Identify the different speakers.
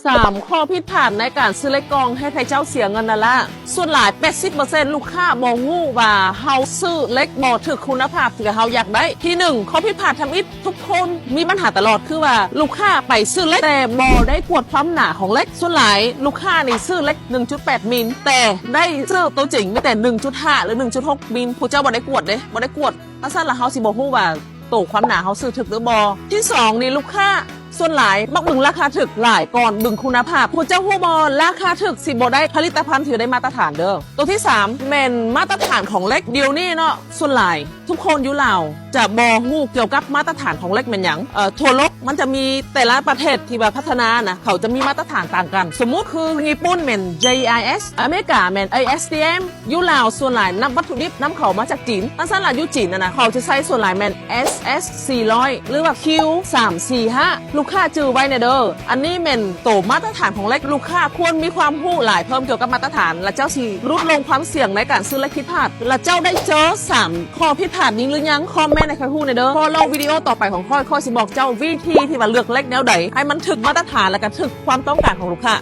Speaker 1: 3 ข้อผิดพลาดในการซื้อเล็กกองให้ใครเจ้าเสียเงินนั่นละส่วนหลาย 80% ลูกค้าบ่งูว่าเฮาซื้อเล็กบ่ถึกคุณภาพที่เฮาอยากได้ที่1ข้อผิดพลาดทำอิฐทุกคนมีปัญหาตลอดคือว่าลูกค้าไปซื้อเล็กแต่บ่ได้กวดความหนาของเล็กส่วนหลายลูกค้านี่ซื้อเล็ก 1.8 มิลแต่ได้ซื้อตัวจริงไม่แต่ 1.5 หรือ 1.6 มิลผู้เจ้าบ่ได้กวดเด้บ่ได้กวดเพราะฉะนั้นแล้วเฮาสิบ่ฮู้ว่าโตความหนาเฮาซื้อถึกหรือบ่ที่2นี่ลูกค้าส่วนหลายมักบึงราคาถึกหลายก่อนบึงคุณภาพผู้เจ้าฮู้บ่ราคาถึกสิบ่ได้ผลิตภัณฑ์ถือได้มาตรฐานเด้อตัวที่3แม่นมาตรฐานของเล็กเดียวนี่เนาะส่วนหลายทุกคนอยู่ลาวจะบ่ฮู้เกี่ยวกับมาตรฐานของเล็กแม่นหยังทั่วโลกมันจะมีแต่ละประเทศที่แบบพัฒนานะเขาจะมีมาตรฐานต่างกันสมมุติคือญี่ปุ่นแม่น JIS อเมริกาแม่น ASTM อยู่ลาวส่วนหลายนำวัตถุดิบนำเข้ามาจากจีนตั้งแต่ละอยู่จีนนะเขาจะใช้ส่วนหลายแม่น SS 400หรือว่า Q 345ลูกค้าจื้อไว้เนี่ยเด้ออันนี้แม่นโตมาตรฐานของเล็กลูกค้าควรมีความรู้หลายเพิ่มเกี่ยวกับมาตรฐานและเจ้าสิลดลงความเสี่ยงในการซื้อเล็กผิดพลาดและเจ้าได้เจอ3ข้อผิดพลาดนี้หรือยังคอมเมนต์ในใครฮู้เนี่ยเด้อพอลงวิดีโอต่อไปของค่อยสิบอกเจ้าวิธีที่ว่าเลือกเล็กแนวใดให้มันถึกมาตรฐานและก็ถึกความต้องการของลูกค้า